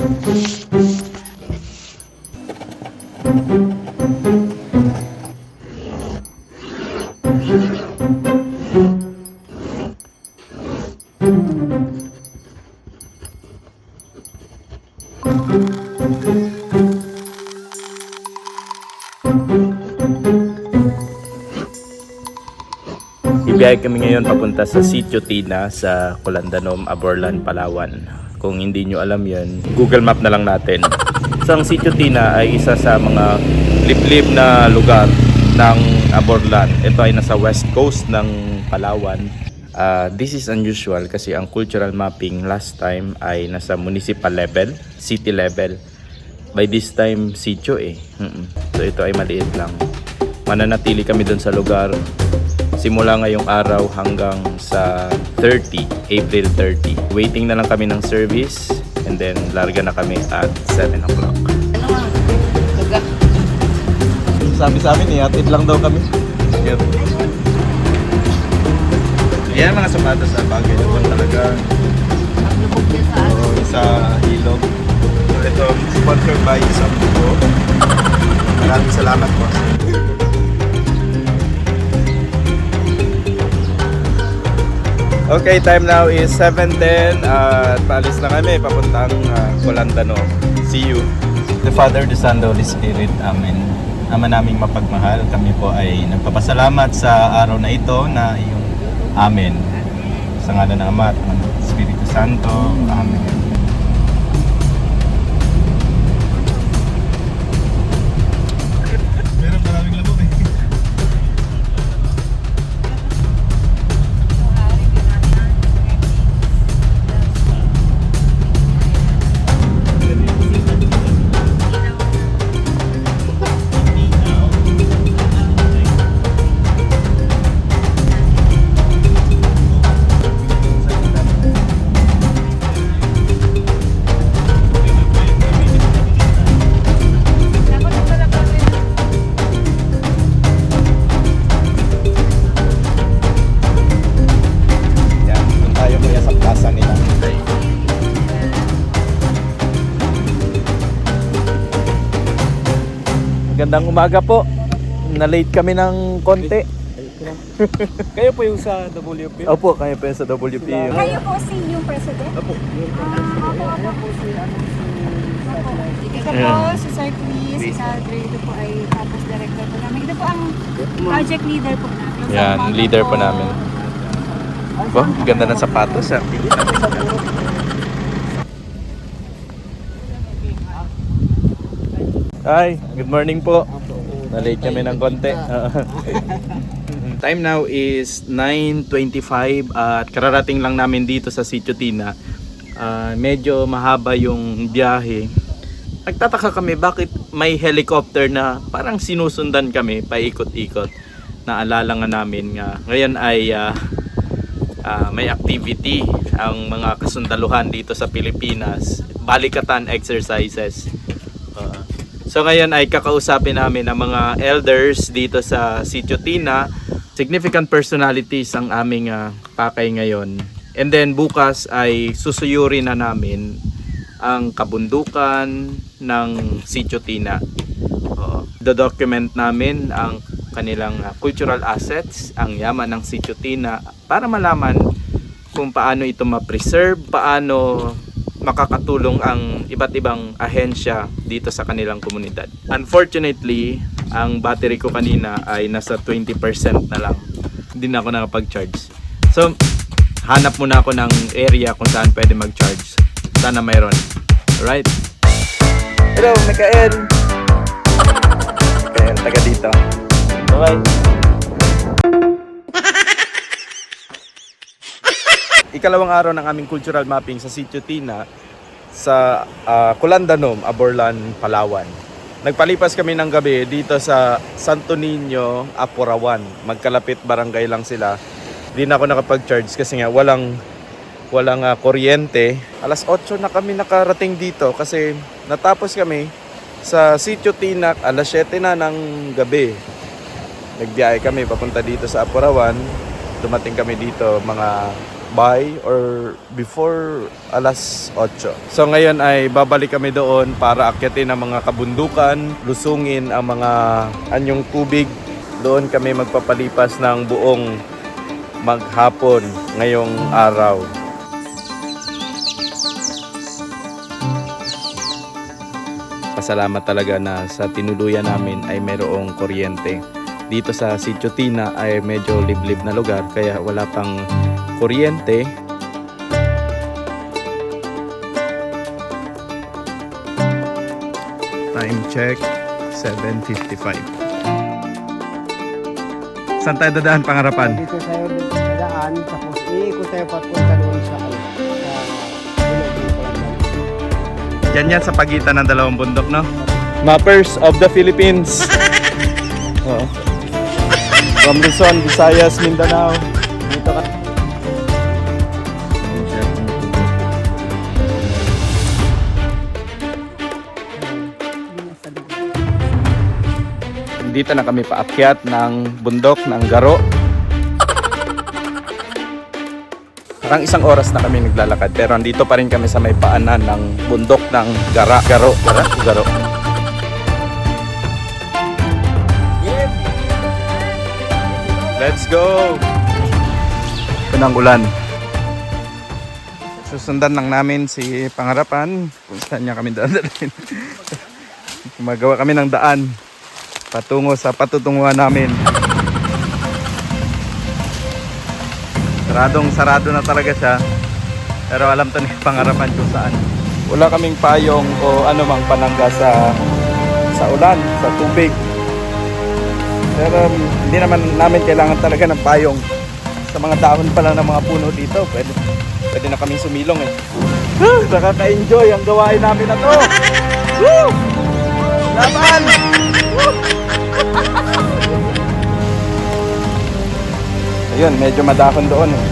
Biyahe kami ngayon papunta sa Sitio Tina sa Colandanom, Aborlan, Palawan. Kung hindi nyo alam yan, Google Map na lang natin. So ang Sitio Tina ay isa sa mga liblib na lugar ng Aborlan. Ito ay nasa west coast ng Palawan. This is unusual kasi ang cultural mapping last time ay nasa municipal level, city level. By this time, sitio So ito ay maliit lang. Mananatili kami dun sa lugar simula ngayong araw hanggang sa April 30. Waiting na lang kami ng service and then larga na kami at 7 o'clock. Sabi sa amin, ihatid lang daw kami. Yep. Yan mga sapatos sa bagay naman talaga. Sa ilog. So ito, sponsored by Sampo. Maraming salamat po. Okay, time now is 7:10 at paalis na kami papuntang Colandanom. See you. The Father, the Son, the Holy Spirit. Amen. Ama naming mapagmahal, kami po ay nagpapasalamat sa araw na ito na iyong Amen. Sa ngalan ng Ama at ng Espiritu Santo. Amen. Magandang umaga po. Na-late kami ng konti. Kayo po yung sa WP? Opo, kayo po yung sa WP. Kayo po si yung president? Opo. Ako po si Ito po si Sir Chris, si Sandre. Ito po ay tapos director po namin. Ito po ang project leader po namin. Yan, leader po namin. Oh, ganda ng sapatos. Hi, good morning po. Na-late kami ng konti. Time now is 9:25 at kararating lang namin dito sa Sitio Tina. Medyo mahaba yung biyahe. Nagtataka kami bakit may helicopter na parang sinusundan kami paikot-ikot. Naalala nga namin nga ngayon ay may activity ang mga kasundaluhan dito sa Pilipinas. Balikatan exercises. So ngayon ay kakausapin namin ang mga elders dito sa Sitio Tina. Significant personalities ang aming pakay ngayon. And then bukas ay susuyurin na namin ang kabundukan ng Sitio Tina. Do-document namin ang kanilang cultural assets, ang yaman ng Sitio Tina para malaman kung paano ito ma-preserve, paano makakatulong ang iba't ibang ahensya dito sa kanilang komunidad. Unfortunately, ang battery ko kanina ay nasa 20% na lang. Hindi na ako nakapag-charge. So, hanap muna ako ng area kung saan pwede mag-charge. Sana mayroon. Alright? Hello, Mikael! Mikael, taga dito. Bye-bye! Ikalawang araw ng aming cultural mapping sa Sitio Tina sa Colandanom, Aborlan, Palawan. Nagpalipas kami ng gabi dito sa Santo Niño, Apurawan. Magkalapit barangay lang sila. Di na ako nakapag-charge kasi nga walang kuryente. Alas 8 na kami nakarating dito kasi natapos kami sa Sitio Tina alas 7 na ng gabi. Nagbiyahe kami papunta dito sa Apurawan. Dumating kami dito mga by or before alas 8. So ngayon ay babalik kami doon para akyatin ang mga kabundukan, lusungin ang mga anyong tubig. Doon kami magpapalipas ng buong maghapon ngayong araw. Pasalamat talaga na sa tinuluyan namin ay mayroong kuryente. Dito sa Sitio Tina ay medyo liblib na lugar kaya wala pang kuryente. Time check 7:55. Saan tayo dadaan, Pangarapan? Dito tayo dadaan, tapos iikot tayo papunta doon sa Yan yan sa pagitan ng dalawang bundok, no? Mappers of the Philippines. Oo. From Luzon, Visayas, Mindanao. Dito ka. Dito na kami paakyat ng bundok ng Garo. Parang isang oras na kami naglalakad pero andito pa rin kami sa may paanan ng bundok ng Garo. Let's go! Ito ng ulan. Susundan lang namin si Pangarapan kung saan niya kami dadalhin. Gumagawa kami ng daan patungo sa patutunguhan namin. Sarado na talaga siya. Pero alam to ni Pangarapan kung saan. Wala kaming payong o anumang panangga sa ulan, sa tubig. Pero hindi naman namin kailangan talaga ng payong. Sa mga dahon pa lang ng mga puno dito, pwede na kaming sumilong eh. Nakaka-enjoy ang gawain namin na to. Woo! Laban! Woo! Ayun, medyo madahon doon eh.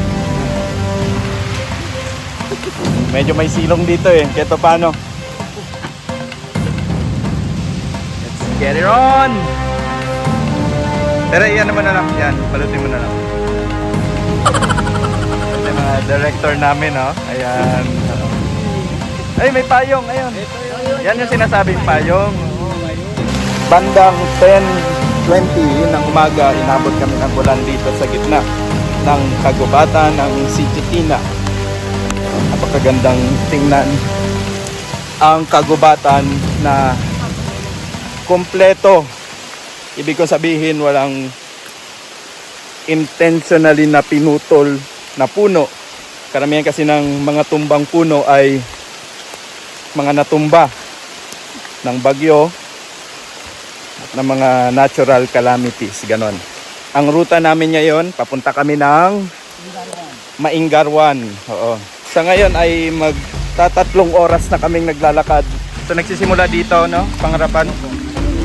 Medyo may silong dito eh. Keto paano? Let's get it on! Pero iyan naman na lang. Yan, palutin mo na lang. Ito yung mga director namin, no? Ayan. Ay, may payong. Ayun. Yan yung sinasabing payong. Bandang 10:20 ng umaga, inabot kami ng ulan dito sa gitna ng kagubatan ng Sitio Tina. Napakagandang tingnan ang kagubatan na kompleto. Ibig ko sabihin walang intentionally na pinutol na puno. Karamihan kasi ng mga tumbang puno ay mga natumba ng bagyo at ng mga natural calamities, ganon. Ang ruta namin ngayon, papunta kami ng Maingarwan. Oo. Sa ngayon ay magtatatlong oras na kaming naglalakad. So nagsisimula dito, no? Pangarapan,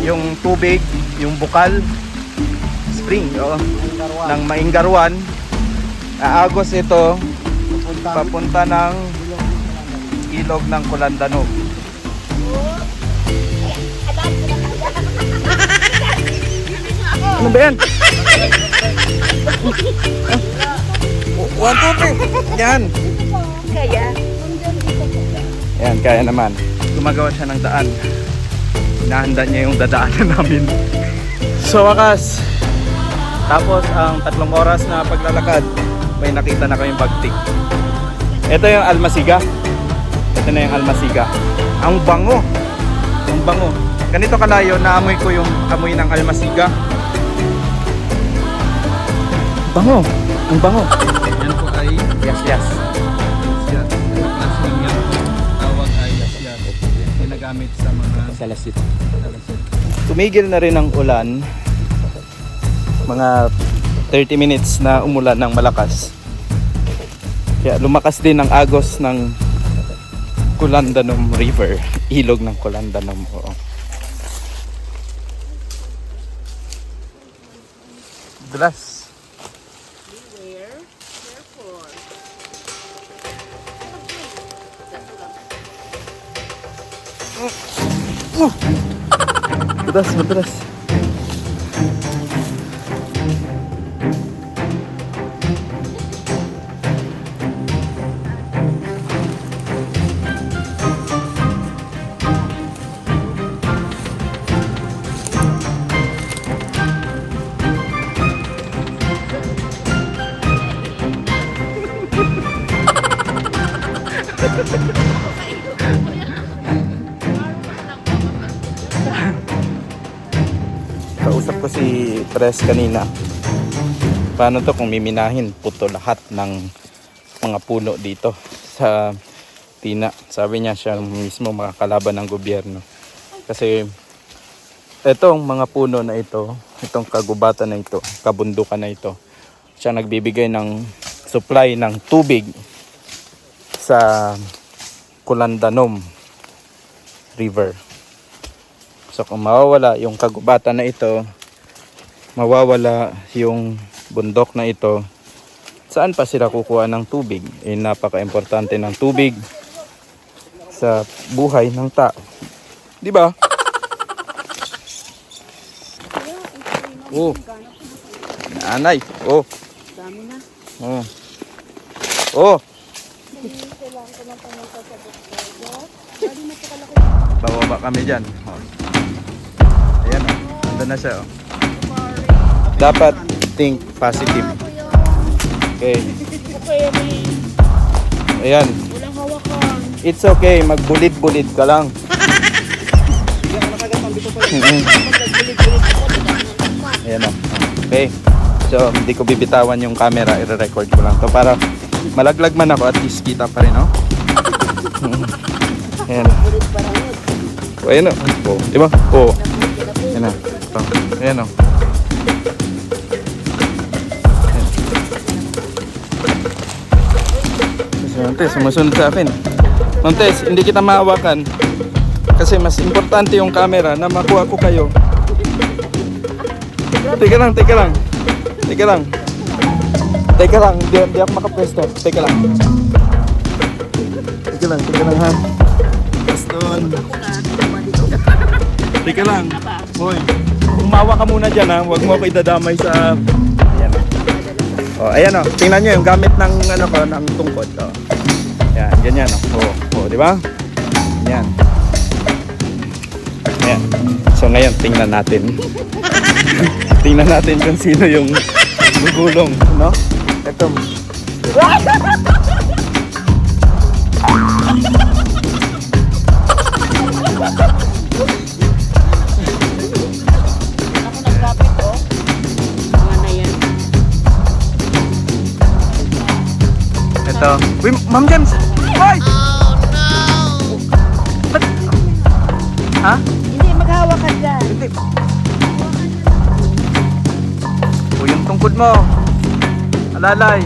yung tubig, yung bukal, spring, oo, ng Maingarwan. Aagos ito, papunta ng ilog ng Kulandanog. Ano ba yan? 1, 2, 3. Yan. Kaya? Yan, kaya naman. Gumagawa siya ng daan. Hinahanda niya yung dadaanan namin. So wakas, tapos ang 3 oras na paglalakad, may nakita na kaming bagtik. Ito yung almasiga. Ito na yung almasiga. Ang bango. Ang bango. Ganito kalayo, naamoy ko yung amoy ng almasiga. Bango. Ang bango. Yan po ay yas-yas. Yas-yas. Klaseng yan po. Tawag ay yas-yas. Ginagamit sa mga salasit. Tumigil na rin ang ulan. Mga 30 minutes na umulan ng malakas. Kaya lumakas din ang agos ng Kulandanom River. Ilog ng Kulandanom. Oo. Dulas. Madulas. Kausap ko si Pres kanina. Paano to kung miminahin? Puto lahat ng mga puno dito sa Tina. Sabi niya siya mismo makakalaban ng gobyerno. Kasi etong mga puno na ito, itong kagubatan na ito, kabundukan na ito, siya nagbibigay ng supply ng tubig sa Kulandanom River. So kung mawawala yung kagubatan na ito, mawawala yung bundok na ito, saan pa sila kukuha ng tubig? Eh, napaka-importante ng tubig sa buhay ng tao. Di ba? Oh. Nanay. Oh. Dami na. Oh. Oh. Bababa kami dyan. Oh. Ayan o. Ando na siya o. Dapat think positive. Okay. Ayan. Walang hawakan. It's okay. Magbulit-bulit ka lang. Ayan o. Okay. So, hindi ko bibitawan yung camera. I-record ko lang to para malaglag man ako at least kita pa rin o. Ayan o. Oh, ayan o. Oh, diba? Oh. Ayan o. Oh, ayan o. Montes, sumusunod sa akin. Montes, hindi kita mahawakan. Kasi mas importante yung camera na makuha ko kayo. Teka lang, teka lang. Teka lang. Teka lang, di ako makapwesto. Teka lang. Teka lang ha. Baston. Teka lang. Hoy, umawa ka muna dyan ha. Huwag mo ako idadamay sa... Ayan o. Oh, ayan o. Tingnan nyo yung gamit ng ano ko, ng tungkod. Oh. Yan, ganyan o. Oh, di ba? Yan. Ayan. So ngayon, tingnan natin. Tingnan natin kung sino yung gugulong, no? Ito. Ito. Uy, Ma'am James! Hoy! Oh, no! Ba't? Ha? Hindi, maghawak ka dyan. Hindi. O, yung tungkod mo. Alalay.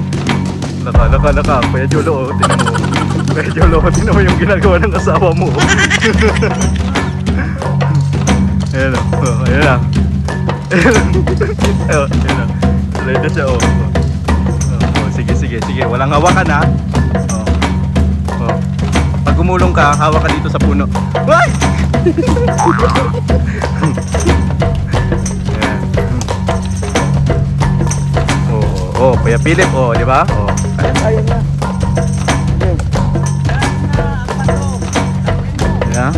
Laka. Kuya Jolo, oh. Tinan mo. Kuya Jolo, tinan mo yung ginagawa ng asawa mo. Ayan o. Oh, ayan na. Ayan na. Alay na siya, oh. Sige. Walang hawakan, ha? Oh. Oh. Pag gumulong ka, hawak ka dito sa puno. Ay! Ayan. Oh, Kuya Philip, oh, di ba? Oh, kaya na. Yeah.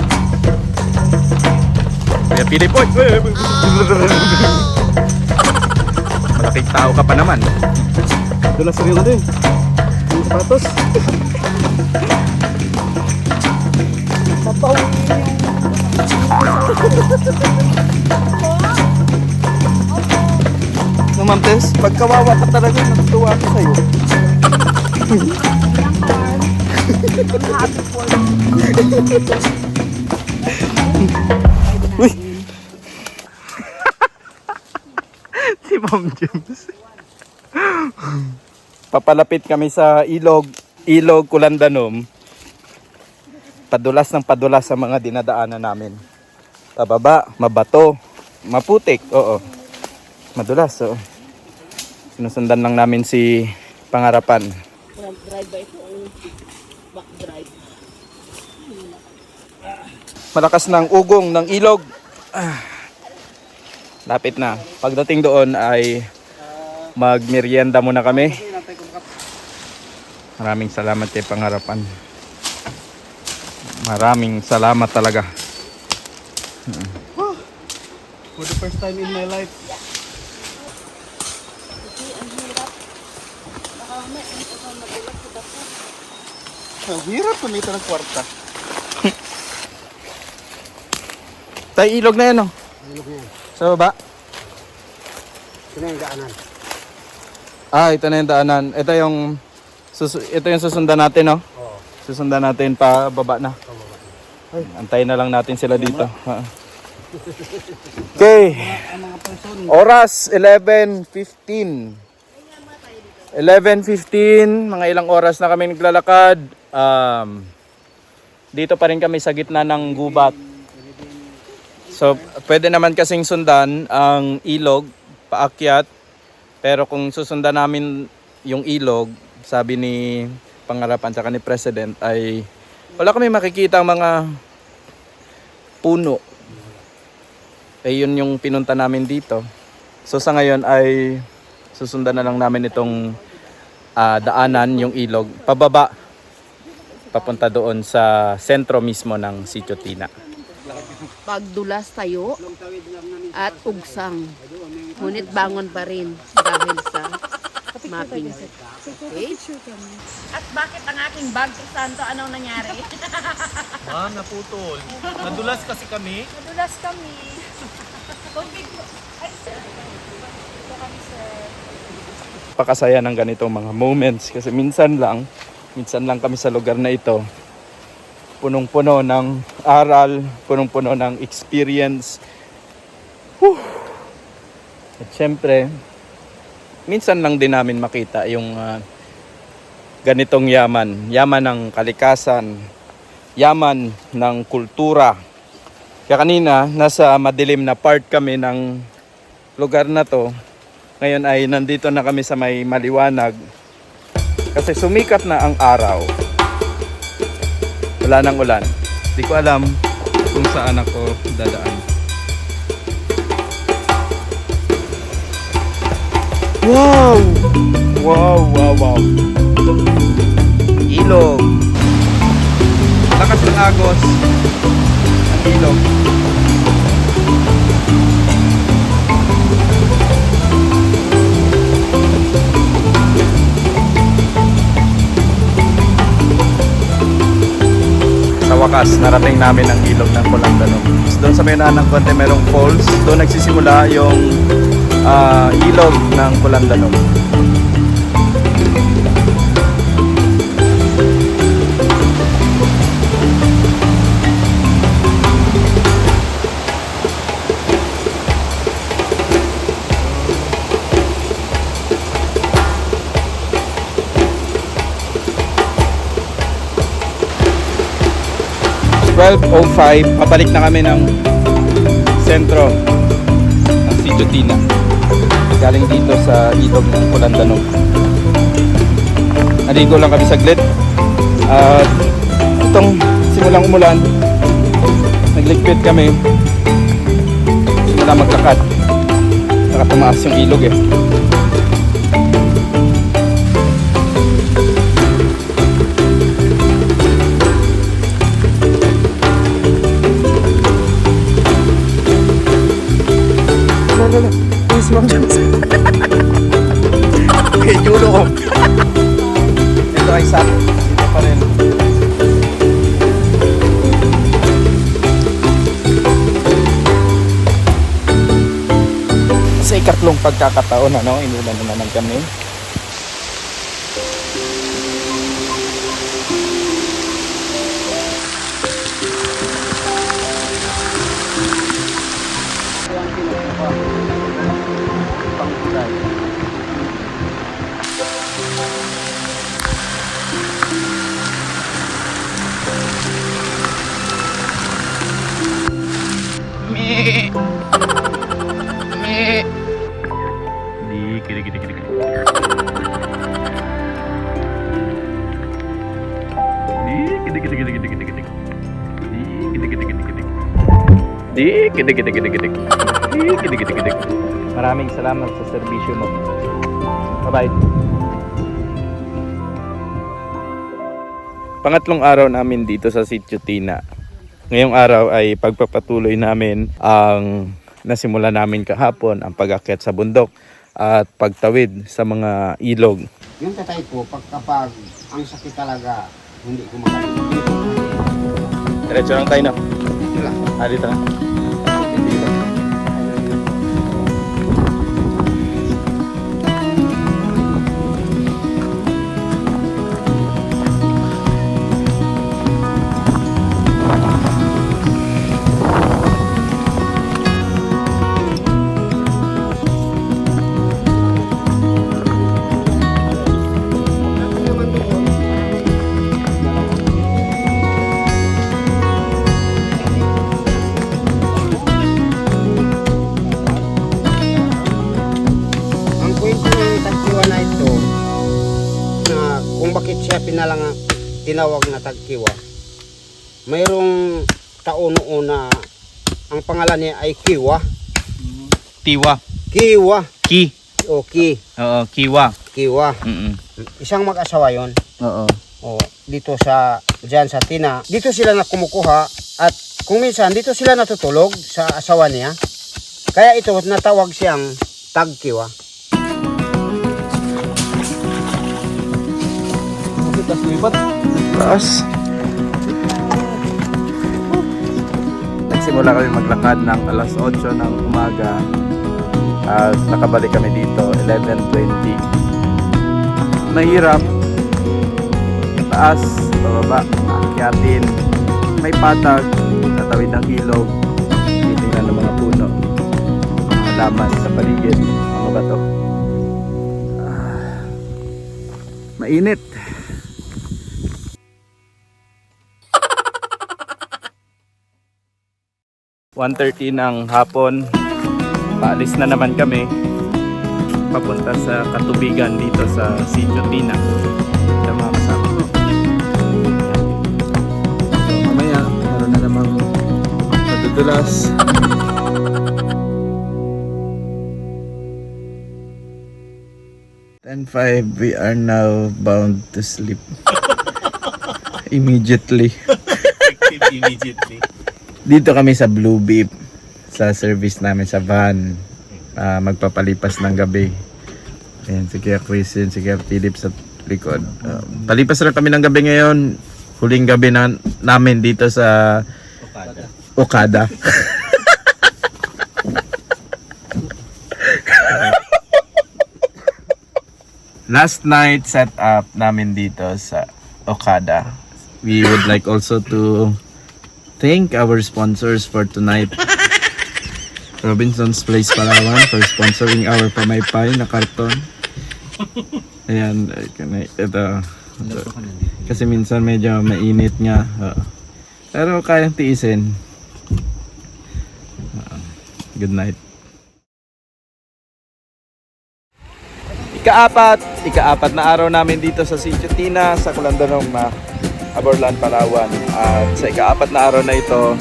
Kuya Philip, oy! Malaking tao ka pa naman. Dulas rin din. Yung sapatos. No, Ma'am Tess, pagkawawa ka talaga, natutuwa ako sa'yo. Uy! Si Ma'am James. Papalapit kami sa ilog Kulandanom. Padulas ng padulas sa mga dinadaanan namin. Pababa, mabato, maputik, oo. Madulas, oo. Sinusundan lang namin si Pangarapan. Front drive ba ito o back drive? Malakas ng ugong ng ilog. Lapit na. Pagdating doon ay magmerienda muna kami. Maraming salamat kay Pangarapan. Maraming salamat talaga. For the first time in my life. Ang hirap kumita ng kwarta. Tayo ilog na yan, oh. Ilog yan. Sa baba. Ito na yung daanan. Ito na yung daanan. Ito yung susundan natin, no? Oo. Susundan natin pa baba na. Ay. Antayin na lang natin sila dito. Okay. Ang mga person. Oras 11:15. 11:15, mga ilang oras na kami naglalakad. Dito pa rin kami sa gitna ng gubat. So, pwede naman kasing sundan ang ilog, paakyat. Pero kung susundan namin yung ilog, sabi ni Pangarapan tsaka ni President ay wala kami makikita ang mga puno. Yun yung pinunta namin dito. So sa ngayon ay susundan na lang namin itong daanan, yung ilog, pababa, papunta doon sa sentro mismo ng Sitio Tina. Pagdulas tayo at ugsang. Ngunit bangon pa rin dahil sa mapping. Okay? At bakit ang aking bag, Santo, anong nangyari? Ma'am, naputol. Nadulas kasi kami. Nadulas kami. Tubig po. Ay, sir. Ito kami, sir. Pakasaya ng ganitong mga moments kasi minsan lang kami sa lugar na ito. Punong-puno ng aral, punong-puno ng experience. Whew. At syempre, minsan lang din namin makita yung ganitong yaman. Yaman ng kalikasan, yaman ng kultura. Kaya kanina, nasa madilim na part kami ng lugar na to. Ngayon ay nandito na kami sa may maliwanag. Kasi sumikat na ang araw. Wala nang ulan. Di ko alam kung saan ako dadaan. Wow! Wow, wow, wow. Ilog. Lakas ng agos. Ang ilog. Sa wakas, narating namin ang ilog ng Pulandanog. Doon sa may unahan ng konti merong falls. Doon nagsisimula yung ilog ng Pulandanog. Pabalik na kami ng sentro ng Sitio Tina. Galing dito sa ilog ng Pulandanog. Naligo lang kami saglit. At itong simulang umulan, nagligpit kami. Simula maglakad. Nakatumaas yung ilog eh. Please, Ma'am Johnson. Okay, julo ko. Ito ay sa dito pa rin. Sa ikatlong pagkakataon, inulan na naman kami. Maraming salamat sa serbisyo mo. Bye-bye. Pangatlong araw namin dito sa Sitio Tina. Ngayong araw ay pagpapatuloy namin ang nasimula namin kahapon, ang pag-akyat sa bundok at pagtawid sa mga ilog. Yung tatay ko, kapag ang sakit talaga, hindi ko makalimutan. Diretso lang tayo na. Dito lang. Dito na. tinawag na tagkiwa. Mayroong taon noon na ang pangalan niya ay Kiwa. Tiwa. Kiwa. Ki. O Ki. Oo, kiwa. Kiwa. Mm. Isang mag-asawa yon. Oo. O, dito diyan sa Tina. Dito sila na kumukuha at kung minsan dito sila natutulog sa asawa niya. Kaya ito natawag siyang tagkiwa. Taas. Nagsimula kami maglakad ng alas 8 ng umaga at nakabalik kami dito 11:20. Mahirap. Taas, bababa, akyatin. May patag, tatawid ng ilog, titingnan ng mga puno, mga halaman sa paligid, mga bato. Mainit. (1:30) ng hapon, paalis na naman kami papunta sa katubigan dito sa Sitio Tina sa mga kasama ko. So, mamaya meron na namang madudulas. Ten 5, we are now bound to sleep immediately. Immediately. Dito kami sa Blue Beep sa service namin sa van. Magpapalipas ng gabi. Ayan, si Kuya Chris yun, si Kuya Philip sa likod. Palipas na kami ng gabi ngayon. Huling gabi namin dito sa Okada. Last night set up namin dito sa Okada. We would like also to thank our sponsors for tonight. Robinson's Place Palawan for sponsoring our pamaypay na karton. Ayan, ito. Kasi minsan medyo mainit nga. Pero kayang tiisin. Good night. Ika-apat na araw namin dito sa Sitio Tina sa Kulandanong, Aborlan, Palawan. At sa ika-apat na araw na ito,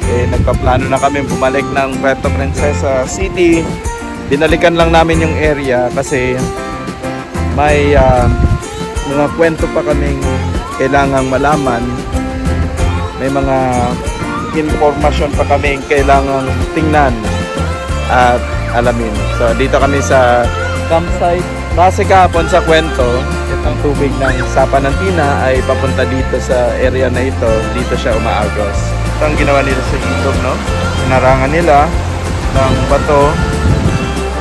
nagpaplano na kami bumalik ng Puerto Princesa City. Binalikan lang namin yung area kasi may mga kwento pa kaming kailangang malaman. May mga informasyon pa kaming kailangang tingnan at alamin. So dito kami sa campsite. Kasi kahapon sa kwento, itong tubig ng Sapa ng Tina ay papunta dito sa area na ito. Dito siya umaagos. Ito ang ginawa nila sa ilog, no? Narangan nila ng bato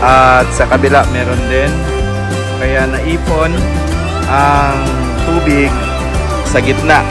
at sa kabila meron din. Kaya naipon ang tubig sa gitna